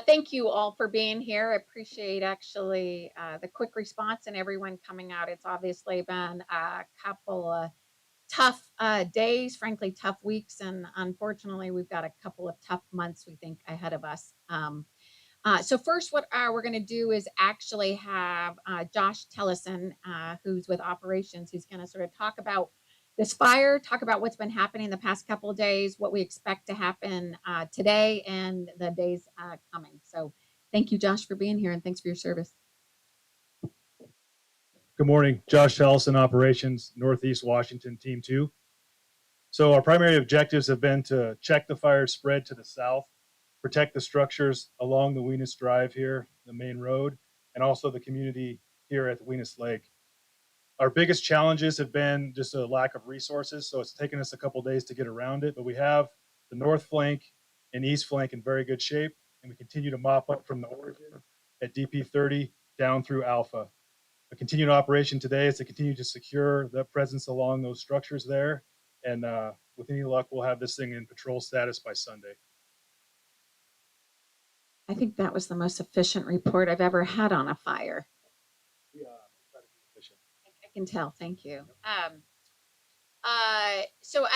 Thank you all for being here. I appreciate actually the quick response and everyone coming out. It's obviously been a couple of tough days, frankly, tough weeks, and unfortunately, we've got a couple of tough months we think ahead of us. So first, what we're going to do is actually have Josh Tellison, who's with operations. He's going to sort of talk about this fire, talk about what's been happening the past couple of days, what we expect to happen today and the days coming. So thank you, Josh, for being here, and thanks for your service. Good morning, Josh Tellison, Operations, Northeast Washington, Team 2. So our primary objectives have been to check the fire spread to the south, protect the structures along the Weenus Drive here, the main road, and also the community here at the Weenus Lake. Our biggest challenges have been just a lack of resources, so it's taken us a couple days to get around it, but we have the north flank and east flank in very good shape, and we continue to mop up from the origin at DP 30 down through Alpha. A continued operation today is to continue to secure the presence along those structures there, and with any luck, we'll have this thing in patrol status by Sunday. I think that was the most efficient report I've ever had on a fire. Yeah, try to be efficient. I can tell. Thank you. And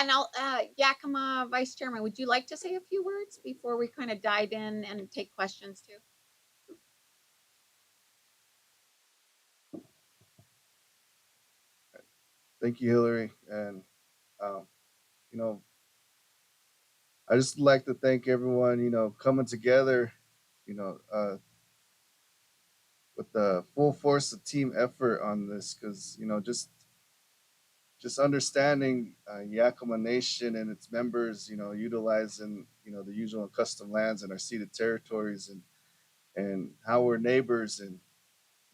I'll, Yakima Vice Chairman, would you like to say a few words before we kind of dive in and take questions too? Thank you, Hillary. And, you know, I just like to thank everyone, coming together, with the full force of team effort on this, because, just understanding Yakima Nation and its members, utilizing, the usual and custom lands and our ceded territories and how we're neighbors and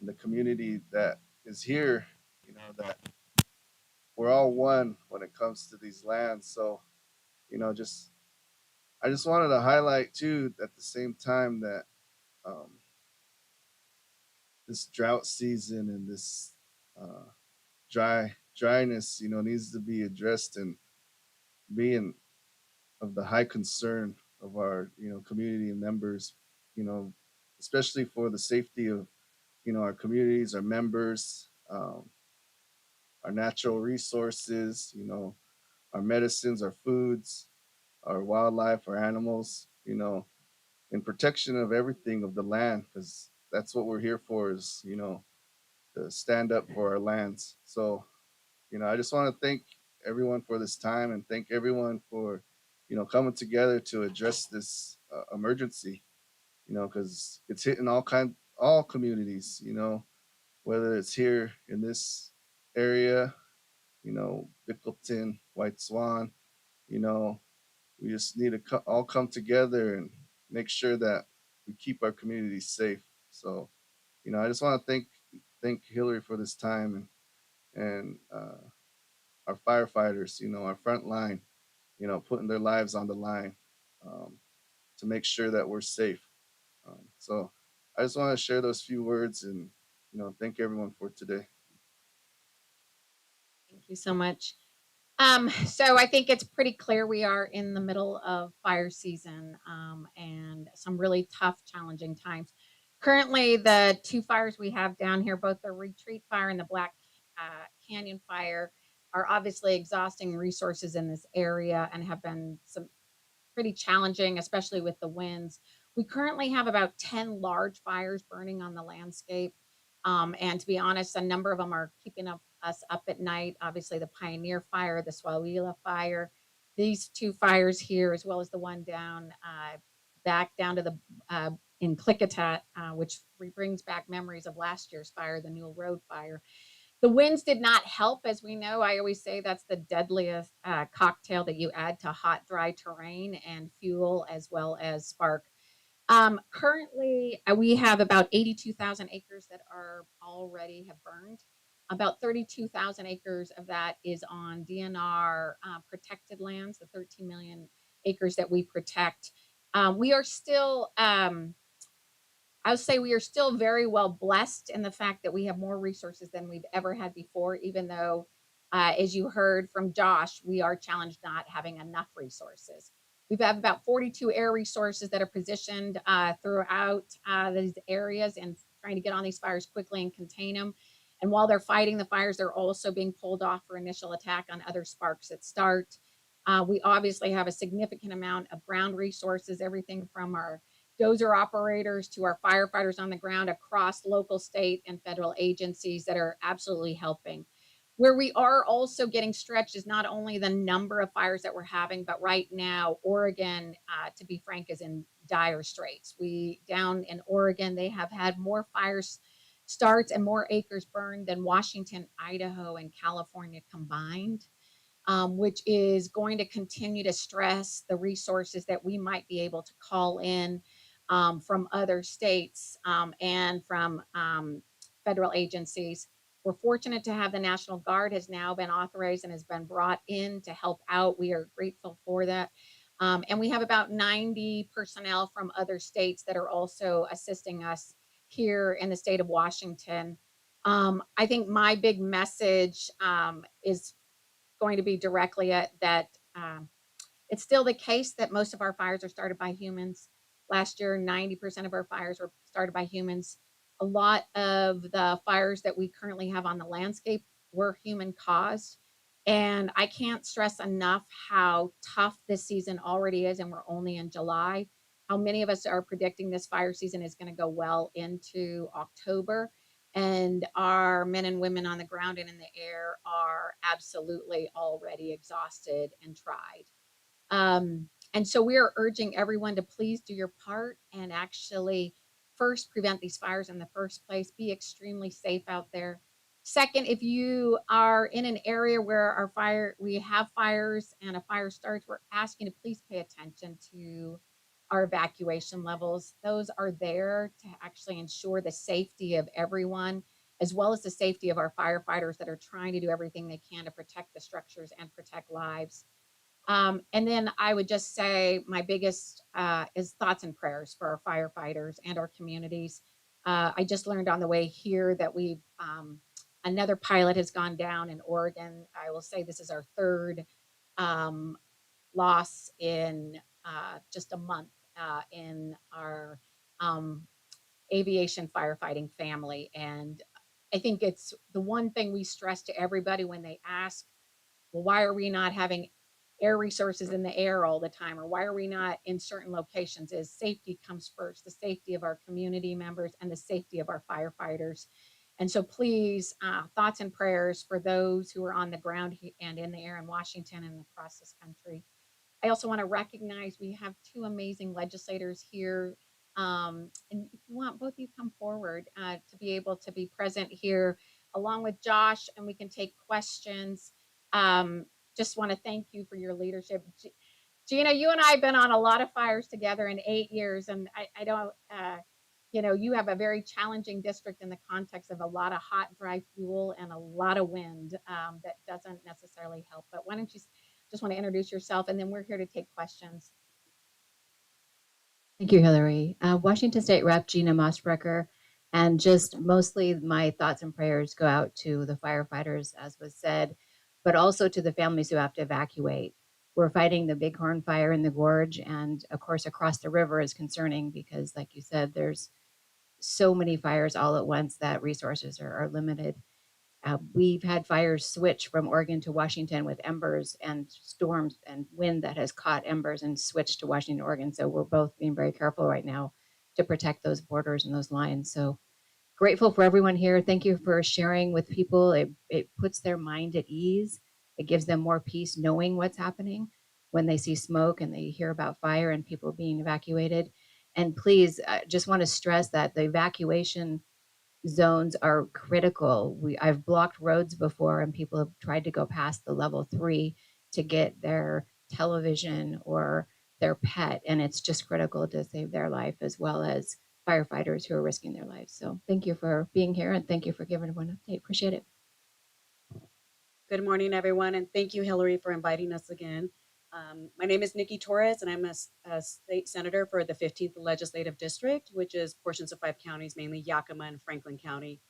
the community that is here, that we're all one when it comes to these lands. So, just I just wanted to highlight too at the same time that um, this drought season and this uh, dryness, needs to be addressed and being of the high concern of our, community members, you know, especially for the safety of, our communities, our members, our natural resources, our medicines, our foods, our wildlife, our animals, in protection of everything of the land, because that's what we're here for is, to stand up for our lands. So, I just want to thank everyone for this time and thank everyone for, coming together to address this emergency, because it's hitting all communities, whether it's here in this area, Bickleton, White Swan, you know, we just need to all come together and make sure that we keep our communities safe. So, I just want to thank Hillary for this time and our firefighters, our front line, putting their lives on the line um, to make sure that we're safe. So, I just want to share those few words and thank everyone for today. Thank you so much. So I think it's pretty clear we are in the middle of fire season and some really tough, challenging times. Currently, the two fires we have down here, both the Retreat Fire and the Black Canyon Fire, are obviously exhausting resources in this area and have been some pretty challenging, especially with the winds. We currently have about 10 large fires burning on the landscape. And to be honest, a number of them are keeping us up at night. Obviously, the Pioneer Fire, the Swalwila Fire, these two fires here, as well as the one down back down to the in Klickitat, which brings back memories of last year's fire, the Newell Road Fire. The winds did not help, as we know. I always say that's the deadliest cocktail that you add to hot, dry terrain and fuel as well as spark. Currently, we have about 82,000 acres that are already have burned. About 32,000 acres of that is on DNR protected lands, the 13 million acres that we protect. We are still I would say we are still very well blessed in the fact that we have more resources than we've ever had before, even though, as you heard from Josh, we are challenged not having enough resources. We have about 42 air resources that are positioned throughout these areas and trying to get on these fires quickly and contain them. And while they're fighting the fires, they're also being pulled off for initial attack on other sparks that start. We obviously have a significant amount of ground resources, everything from our dozer operators to our firefighters on the ground across local, state, and federal agencies that are absolutely helping. Where we are also getting stretched is not only the number of fires that we're having, but right now, Oregon, to be frank, is in dire straits. We down in Oregon, they have had more fires starts and more acres burned than Washington, Idaho, and California combined, which is going to continue to stress the resources that we might be able to call in from other states and from federal agencies. We're fortunate to have the National Guard has now been authorized and has been brought in to help out. We are grateful for that. And we have about 90 personnel from other states that are also assisting us here in the state of Washington. I think my big message is going to be directly at that it's still the case that most of our fires are started by humans. Last year, 90% of our fires were started by humans. A lot of the fires that we currently have on the landscape were human caused. And I can't stress enough how tough this season already is, and we're only in July. How many of us are predicting this fire season is going to go well into October, and our men and women on the ground and in the air are absolutely already exhausted and tried. And so we are urging everyone to please do your part and actually first prevent these fires in the first place. Be extremely safe out there. Second, if you are in an area where we have fires and a fire starts, we're asking to please pay attention to our evacuation levels. Those are there to actually ensure the safety of everyone, as well as the safety of our firefighters that are trying to do everything they can to protect the structures and protect lives. And then I would just say my biggest is thoughts and prayers for our firefighters and our communities. I just learned on the way here that another pilot has gone down in Oregon. I will say this is our third um, loss in just a month in our um, aviation firefighting family. And I think it's the one thing we stress to everybody when they ask, well, why are we not having air resources in the air all the time? Or why are we not in certain locations? Is safety comes first, the safety of our community members and the safety of our firefighters. And so please, thoughts and prayers for those who are on the ground and in the air in Washington and across this country. I also want to recognize we have two amazing legislators here. And if you want, both of you come forward to be able to be present here along with Josh, and we can take questions. Um, just want to thank you for your leadership. Gina, you and I have been on a lot of fires together in 8 years, and I don't, you have a very challenging district in the context of a lot of hot, dry fuel and a lot of wind that doesn't necessarily help. But why don't you just want to introduce yourself, and then we're here to take questions. Thank you, Hillary. Washington State Rep Gina Mossbrecher, and just mostly my thoughts and prayers go out to the firefighters, as was said, but also to the families who have to evacuate. We're fighting the Bighorn fire in the gorge, and of course, across the river is concerning because, like you said, there's so many fires all at once that resources are limited. We've had fires switch from Oregon to Washington with embers and storms and wind that has caught embers and switched to Washington, Oregon. So we're both being very careful right now to protect those borders and those lines. So grateful for everyone here. Thank you for sharing with people. It puts their mind at ease. It gives them more peace knowing what's happening when they see smoke and they hear about fire and people being evacuated. And please, I just want to stress that the evacuation zones are critical. I've blocked roads before and people have tried to go past the level 3 to get their television or their pet, and it's just critical to save their life as well as firefighters who are risking their lives. So thank you for being here and thank you for giving everyone an update. Appreciate it. Good morning, everyone, and thank you, Hillary, for inviting us again. My name is Nikki Torres, and I'm a state senator for the 15th Legislative District, which is portions of 5 counties, mainly Yakima and Franklin County.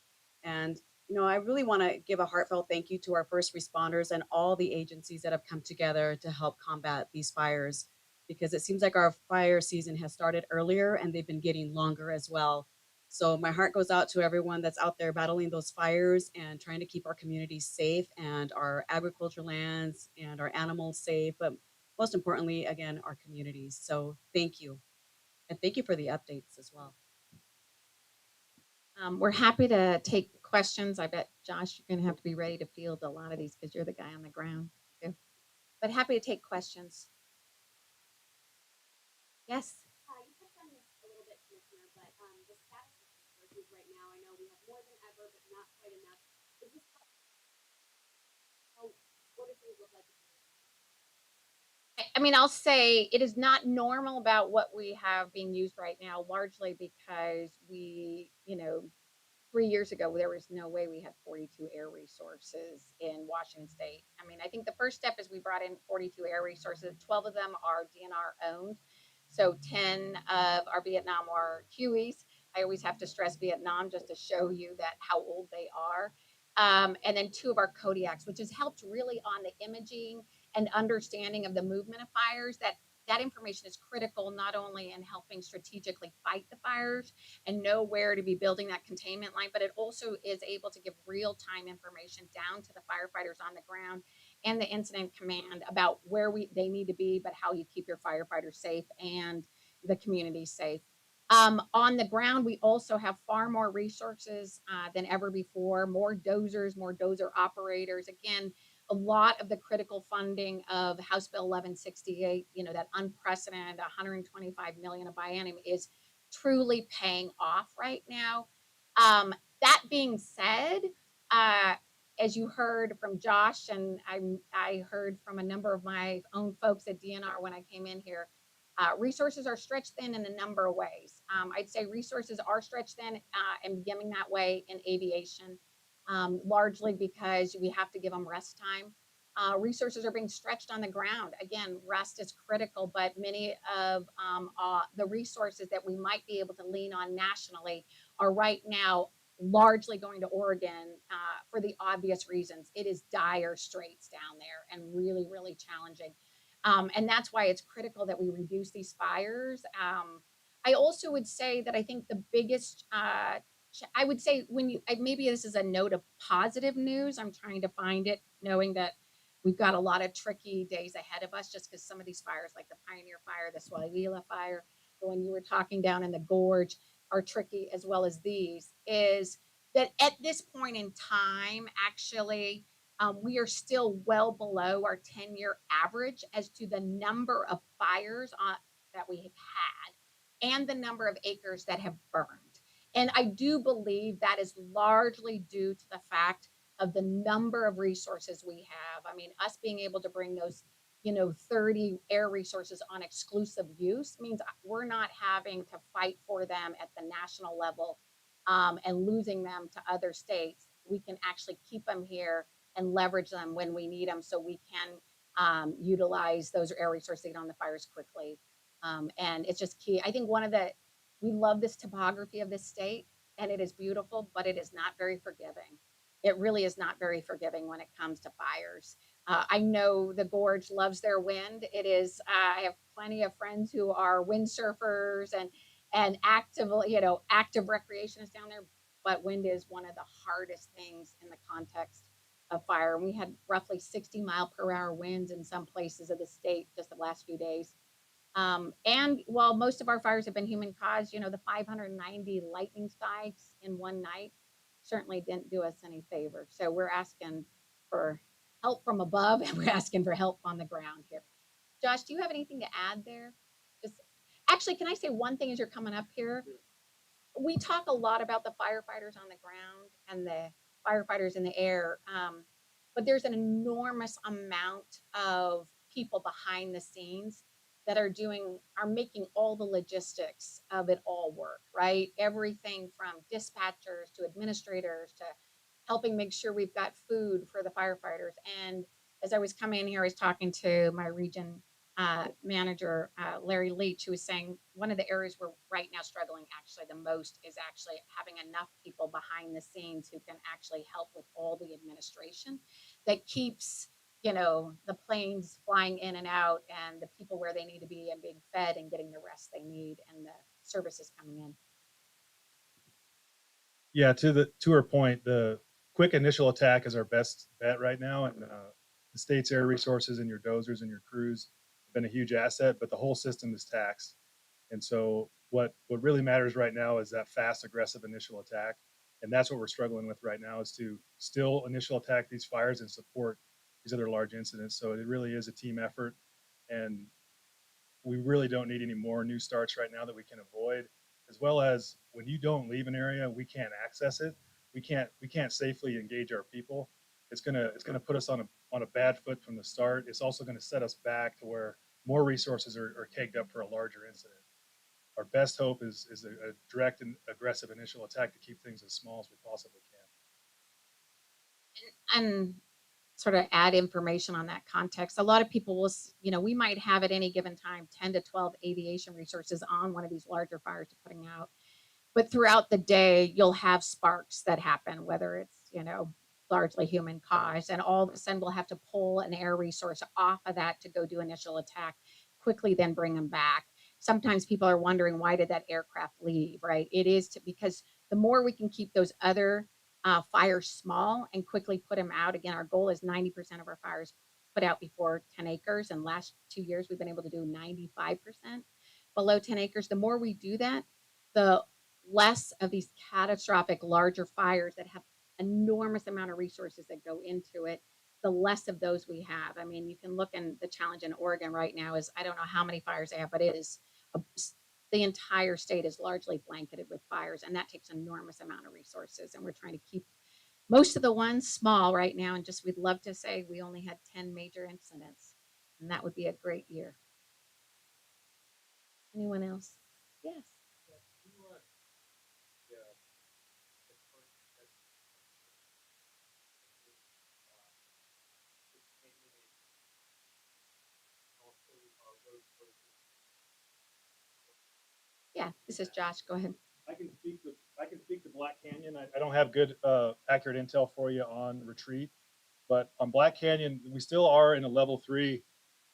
And, I really want to give a heartfelt thank you to our first responders and all the agencies that have come together to help combat these fires. because it seems like our fire season has started earlier and they've been getting longer as well. So my heart goes out to everyone that's out there battling those fires and trying to keep our communities safe and our agriculture lands and our animals safe, but most importantly, again, our communities. So thank you. And thank you for the updates as well. We're happy to take questions. I bet, Josh, you're going to have to be ready to field a lot of these because you're the guy on the ground too. But happy to take questions. Yes. You touched on this a little bit, Commissioner, but the status of resources right now, I know we have more than ever, but not quite enough. Is this how, what do things look like? I mean, I'll say it is not normal about what we have being used right now, largely because we, 3 years ago, there was no way we had 42 air resources in Washington State. I mean, I think the first step is we brought in 42 air resources. 12 of them are DNR owned. So 10 of our Vietnam are Hueys. I always have to stress Vietnam just to show you that how old they are. And then 2 of our Kodiaks, which has helped really on the imaging and understanding of the movement of fires. That information is critical not only in helping strategically fight the fires and know where to be building that containment line, but it also is able to give real-time information down to the firefighters on the ground and the incident command about where they need to be, but how you keep your firefighters safe and the community safe. On the ground, we also have far more resources than ever before, more dozers, more dozer operators. Again, a lot of the critical funding of House Bill 1168, that unprecedented 125 million a biennium is truly paying off right now. That being said, uh, as you heard from Josh, and I heard from a number of my own folks at DNR when I came in here, resources are stretched thin in a number of ways. I'd say resources are stretched thin and becoming that way in aviation, largely because we have to give them rest time. Resources are being stretched on the ground. Again, rest is critical, but many of the resources that we might be able to lean on nationally are right now largely going to Oregon for the obvious reasons. It is dire straits down there and really, really challenging. And that's why it's critical that we reduce these fires. I also would say that I think the biggest, I would say when maybe this is a note of positive news. I'm trying to find it, knowing that we've got a lot of tricky days ahead of us just because some of these fires, like the Pioneer Fire, the Swalila Fire, the one you were talking down in the gorge, are tricky as well as these, is that at this point in time, actually, we are still well below our 10-year average as to the number of fires that we have had and the number of acres that have burned. And I do believe that is largely due to the fact of the number of resources we have. I mean, us being able to bring those 30 air resources on exclusive use means we're not having to fight for them at the national level and losing them to other states. We can actually keep them here and leverage them when we need them so we can utilize those air resources to get on the fires quickly. And it's just key. I think we love this topography of this state and it is beautiful, but it is not very forgiving. It really is not very forgiving when it comes to fires. I know the gorge loves their wind. It is. I have plenty of friends who are windsurfers and active recreationists down there. But wind is one of the hardest things in the context of fire. And we had roughly 60-mile-per-hour winds in some places of the state just the last few days. And while most of our fires have been human caused, the 590 lightning strikes in one night certainly didn't do us any favor. So we're asking for help from above and we're asking for help on the ground here. Josh, do you have anything to add there? Just actually, can I say one thing as you're coming up here? We talk a lot about the firefighters on the ground and the firefighters in the air, but there's an enormous amount of people behind the scenes that are making all the logistics of it all work, right? Everything from dispatchers to administrators to helping make sure we've got food for the firefighters. And as I was coming in here, I was talking to my region manager, Larry Leach, who was saying one of the areas we're right now struggling actually the most is actually having enough people behind the scenes who can actually help with all the administration that keeps the planes flying in and out and the people where they need to be and being fed and getting the rest they need and the services coming in. Yeah, to her point, the quick initial attack is our best bet right now, and the state's air resources and your dozers and your crews have been a huge asset, but the whole system is taxed. And so what really matters right now is that fast, aggressive initial attack, and that's what we're struggling with right now is to still initial attack these fires and support these other large incidents. So it really is a team effort, and we really don't need any more new starts right now that we can avoid, as well as when you don't leave an area, we can't access it. We can't safely engage our people. It's gonna put us on a bad foot from the start. It's also going to set us back to where more resources are caked up for a larger incident. Our best hope is a direct and aggressive initial attack to keep things as small as we possibly can. And sort of add information on that context. A lot of people will, we might have at any given time 10 to 12 aviation resources on one of these larger fires to putting out. But throughout the day, you'll have sparks that happen, whether it's, largely human caused. And all of a sudden, we'll have to pull an air resource off of that to go do initial attack, quickly then bring them back. Sometimes people are wondering, why did that aircraft leave, right? It is because the more we can keep those other fires small and quickly put them out. Again, our goal is 90% of our fires put out before 10 acres. And last 2 years, we've been able to do 95% below 10 acres. The more we do that, the less of these catastrophic larger fires that have enormous amount of resources that go into it, the less of those we have. I mean, you can look, in the challenge in Oregon right now is, I don't know how many fires they have, but it is the entire state is largely blanketed with fires, and that takes enormous amount of resources. And we're trying to keep most of the ones small right now, and just, we'd love to say we only had 10 major incidents, and that would be a great year. Anyone else? Yes. Yeah, this is Josh. Go ahead. I can speak to Black Canyon. I don't have good accurate intel for you on Retreat, but on Black Canyon, we still are in a level 3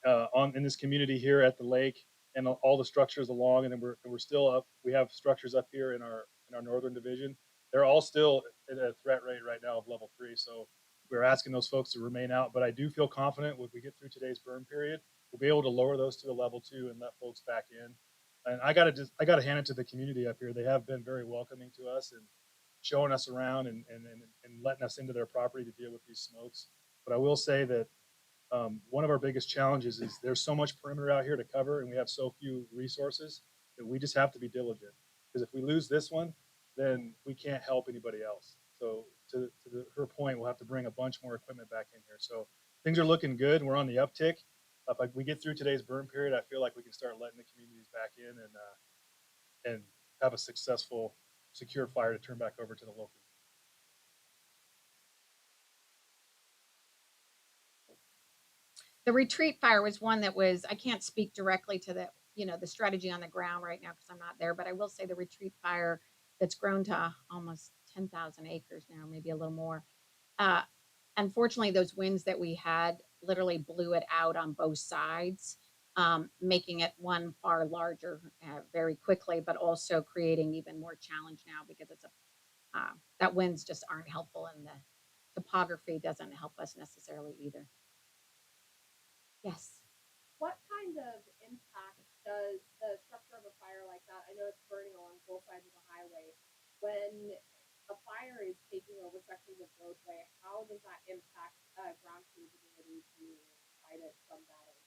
on in this community here at the lake, and all the structures along, and then we're still up. We have structures up here in our northern division. They're all still at a threat rate right now of level 3. So we're asking those folks to remain out. But I do feel confident when we get through today's burn period, we'll be able to lower those to a level 2 and let folks back in. And I gotta hand it to the community up here. They have been very welcoming to us and showing us around and letting us into their property to deal with these smokes. But I will say that one of our biggest challenges is there's so much perimeter out here to cover, and we have so few resources that we just have to be diligent. Because if we lose this one, then we can't help anybody else. So her point, we'll have to bring a bunch more equipment back in here. So things are looking good. We're on the uptick. If we get through today's burn period, I feel like we can start letting the communities back in and have a successful, secure fire to turn back over to the local. The Retreat fire was one that was, I can't speak directly to the strategy on the ground right now because I'm not there, but I will say the Retreat fire that's grown to almost 10,000 acres now, maybe a little more. Unfortunately, those winds that we had literally blew it out on both sides, making it one far larger very quickly, but also creating even more challenge now because that winds just aren't helpful, and the topography doesn't help us necessarily either. Yes. What kind of impact does the structure of a fire like that? I know it's burning along both sides of the highway. When a fire is taking over sections of roadway, how does that impact ground crews' ability to fight it from that end?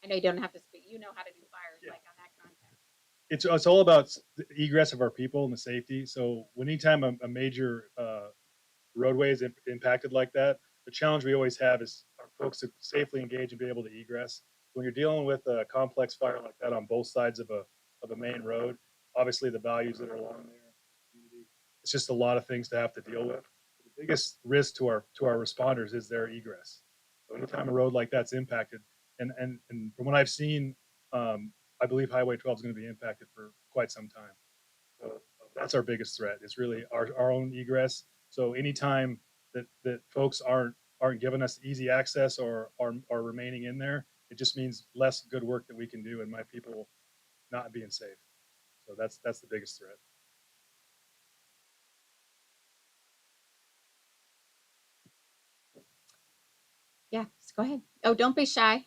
I know you don't have to speak. You know how to do fires, Yeah. like on that context. It's all about the egress of our people and the safety. So anytime a major roadway is impacted like that, the challenge we always have is our folks to safely engage and be able to egress. When you're dealing with a complex fire like that on both sides of a main road, obviously the values that are along there, it's just a lot of things to have to deal with. The biggest risk to our responders is their egress. So anytime a road like that's impacted, and from what I've seen, I believe Highway 12 is going to be impacted for quite some time. So that's our biggest threat. Is really our own egress. So anytime that folks aren't aren't giving us easy access or are remaining in there. It just means less good work that we can do and my people not being safe. So that's the biggest threat. Yeah, just go ahead. Oh, don't be shy.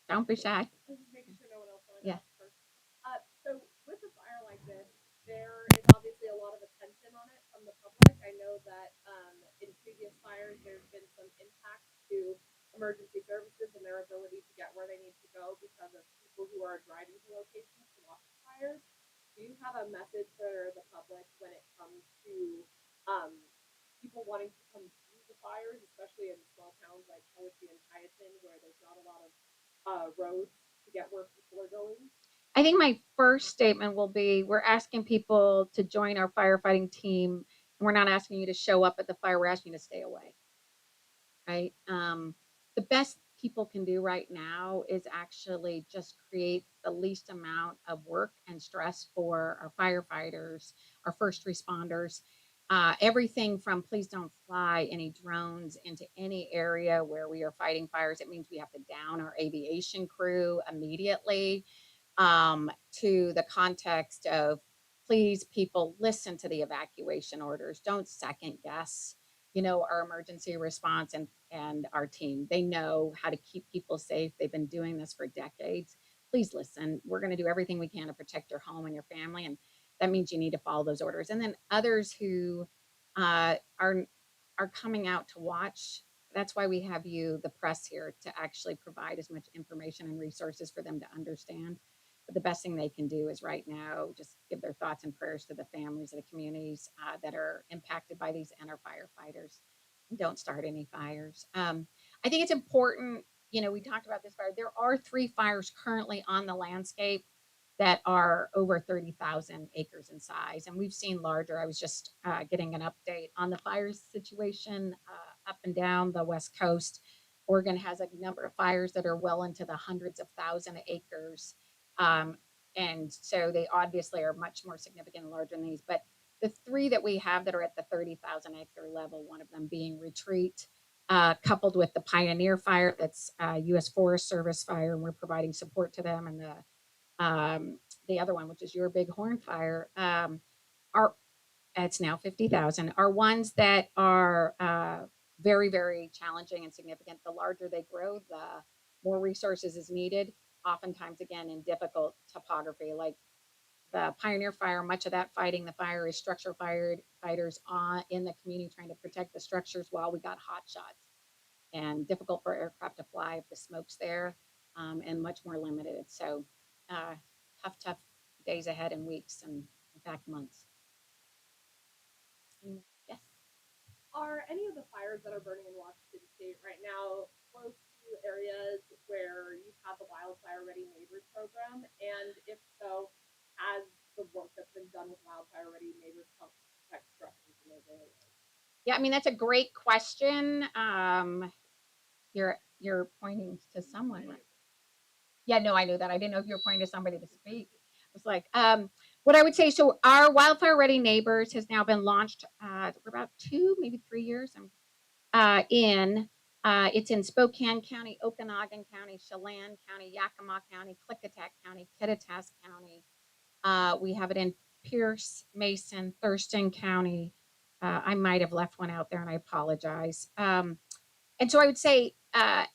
Don't be shy. I'm just making sure no one else wanted Yeah. to ask first. So with a fire like this, there is obviously a lot of attention on it from the public. I know that in previous fires, there's been some impact to emergency services and their ability to get where they need to go because of people who are driving to locations to watch the fires. Do you have a message for the public when it comes to um, people wanting to come view the fires, especially in small towns like Poetry and Hyacinth, where there's not a lot of roads to get where people are going? I think my first statement will be we're asking people to join our firefighting team. And we're not asking you to show up at the fire, we're asking you to stay away. Right? The best people can do right now is actually just create the least amount of work and stress for our firefighters, our first responders. Everything from please don't fly any drones into any area where we are fighting fires. It means we have to down our aviation crew immediately, to the context of please people listen to the evacuation orders, don't second guess our emergency response and our team. They know how to keep people safe. They've been doing this for decades. Please listen. We're going to do everything we can to protect your home and your family, and that means you need to follow those orders. And then others who are coming out to watch, that's why we have you, the press, here to actually provide as much information and resources for them to understand. But the best thing they can do is right now just give their thoughts and prayers to the families of the communities that are impacted by these and our firefighters. Don't start any fires. I think it's important. We talked about this fire. There are 3 fires currently on the landscape that are over 30,000 acres in size, and we've seen larger. I was just getting an update on the fires situation up and down the West Coast. Oregon has a number of fires that are well into the hundreds of thousand acres. Um, and so they obviously are much more significant and larger than these. But the 3 that we have that are at the 30,000 acre level, one of them being Retreat, coupled with the Pioneer Fire, that's U.S. Forest Service fire, and we're providing support to them, and the other one, which is your Bighorn Fire, are it's now 50,000, are ones that are very, very challenging and significant. The larger they grow, the more resources is needed, oftentimes, again, in difficult topography. Like the Pioneer Fire, much of that fighting the fire is structure fighters in the community trying to protect the structures while we got hot shots and difficult for aircraft to fly if the smoke's there, and much more limited. So uh, tough days ahead and weeks and in fact months. Yes. Are any of the fires that are burning in Washington State right now close to areas where you have the Wildfire Ready Neighbors program? And if so, has the work that's been done with Wildfire Ready Neighbors helped protect structures in those areas? Yeah, I mean that's a great question. You're pointing to someone, right? Yeah, no, I knew that. I didn't know if you were pointing to somebody to speak. I was like, what I would say. So our Wildfire Ready Neighbors has now been launched for about 2, maybe 3 years. It's in Spokane County, Okanagan County, Chelan County, Yakima County, Klickitat County, Kittitas County. We have it in Pierce, Mason, Thurston County. I might have left one out there, and I apologize. And so I would say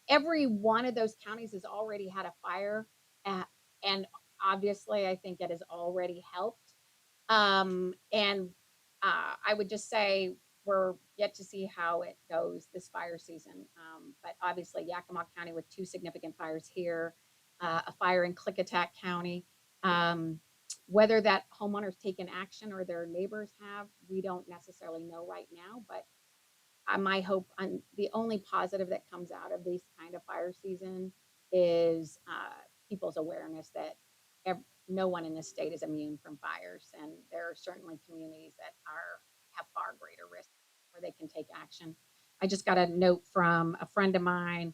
every one of those counties has already had a fire, and obviously, I think it has already helped. And I would just say we're yet to see how it goes this fire season. But obviously, Yakima County with 2 significant fires here, a fire in Klickitat County. Whether that homeowner's taken action or their neighbors have, we don't necessarily know right now. But my hope on the only positive that comes out of this kind of fire season is people's awareness that no one in this state is immune from fires, and there are certainly communities that have far greater risk where they can take action. I just got a note from a friend of mine.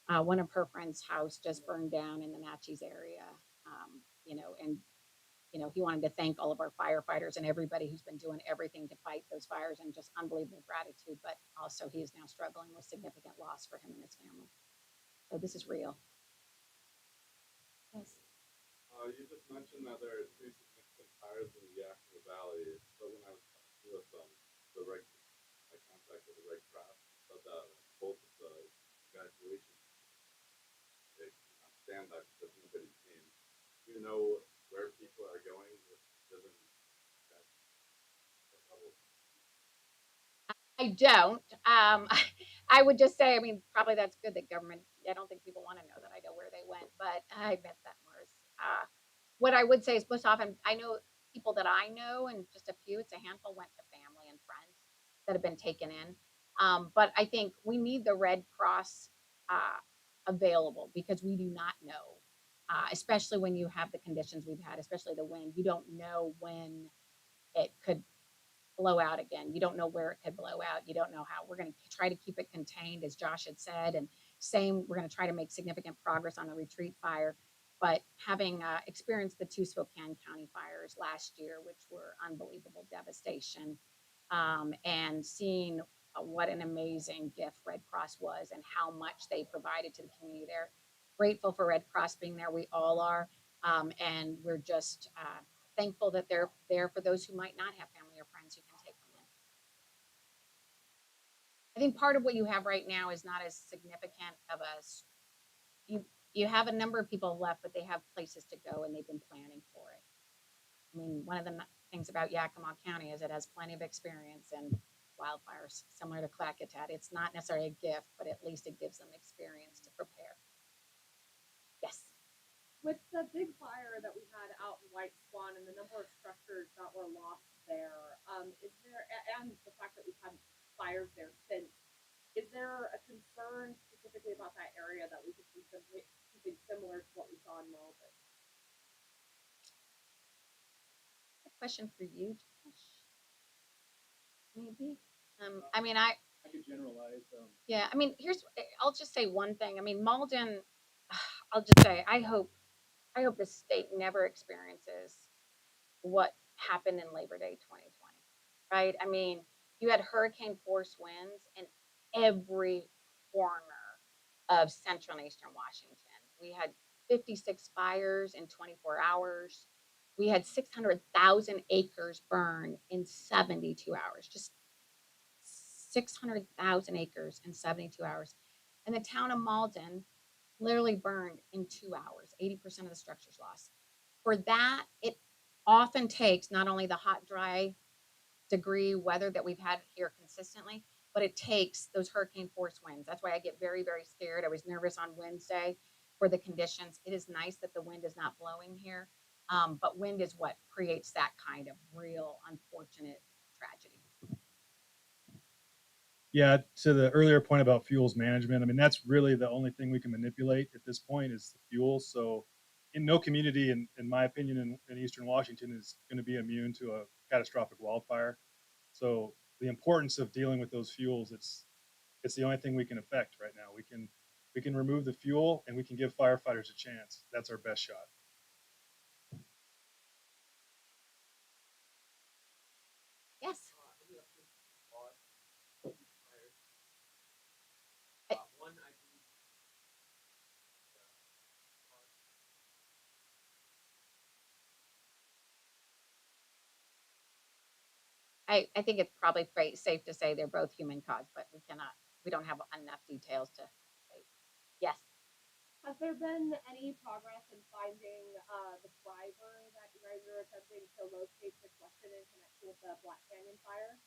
One of her friends' house just burned down in the Natchez area, and you know, he wanted to thank all of our firefighters and everybody who's been doing everything to fight those fires and just unbelievable gratitude. But also, he is now struggling with significant loss for him and his family. So this is real. Yes. You just mentioned that there are three significant fires in the Yakima Valley. So when I was talking with the Red, I contacted the Red Cross, said that both of the evacuations they could not stand that because nobody came. Do you know where people are going given that level? I don't. I would just say, I mean, probably that's good that government. I don't think people want to know that I know where they went, but I meant that more. What I would say is most often I know people that I know, and just a few. It's a handful went to family and friends that have been taken in. But I think we need the Red Cross available because we do not know, especially when you have the conditions we've had, especially the wind. You don't know when it could blow out again. You don't know where it could blow out. You don't know how. We're going to try to keep it contained, as Josh had said, and same. We're going to try to make significant progress on the retreat fire. But having experienced the two Spokane County fires last year, which were unbelievable devastation, and seeing what an amazing gift Red Cross was and how much they provided to the community there. Grateful for Red Cross being there. We all are. And we're just thankful that they're there for those who might not have family or friends who can take them in. I think part of what you have right now is not as significant of a you have a number of people left, but they have places to go and they've been planning for it. I mean, one of the things about Yakima County is it has plenty of experience in wildfires, similar to Clackatat. It's not necessarily a gift, but at least it gives them experience to prepare. Yes. With the big fire that we had out in White Swan and the number of structures that were lost there, is there, and the fact that we've had fires there since, is there a concern specifically about that area that we could see something similar to what we saw in Malden? A question for you, Josh. Maybe. I mean, I could generalize. yeah. I mean, I'll just say one thing. I mean, Malden. I'll just say I hope the state never experiences what happened in Labor Day 2020. Right? I mean, you had hurricane force winds in every corner of central and eastern Washington. We had 56 fires in 24 hours. We had 600,000 acres burn in 72 hours. Just 600,000 acres in 72 hours. And the town of Malden literally burned in 2 hours, 80% of the structures lost. For that, it often takes not only the hot, dry degree weather that we've had here consistently, but it takes those hurricane force winds. That's why I get very, very scared. I was nervous on Wednesday for the conditions. It is nice that the wind is not blowing here, but wind is what creates that kind of real unfortunate tragedy. Yeah, to the earlier point about fuels management, I mean, that's really the only thing we can manipulate at this point is the fuel. So, in no community, in my opinion, in Eastern Washington is going to be immune to a catastrophic wildfire. So, the importance of dealing with those fuels, it's the only thing we can affect right now. We can remove the fuel and we can give firefighters a chance. That's our best shot. Yes. Any updates on fires? I- One, I believe, I think it's probably safe to say they're both human caused, but we don't have enough details to say. Yes. Has there been any progress in finding the driver that you guys are attempting to locate to question in connection with the Black Canyon fire?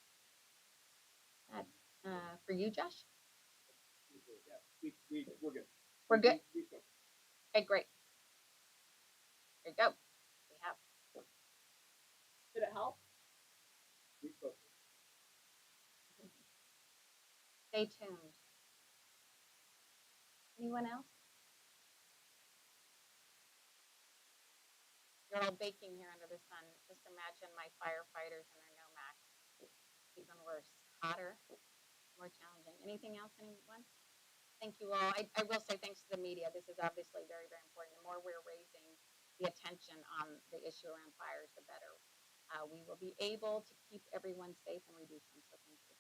For you, Josh? yeah, we're good. We're good? We spoke. Okay, great. There you go. We have. Did it help? We spoke. Stay tuned. Anyone else? You're all baking here under the sun. Just imagine my firefighters and their Nomax. Even worse. Hotter, more challenging. Anything else, anyone? Thank you all. I will say thanks to the media. This is obviously very, very important. The more we're raising the attention on the issue around fires, the better we will be able to keep everyone safe and reduce them. So thank you.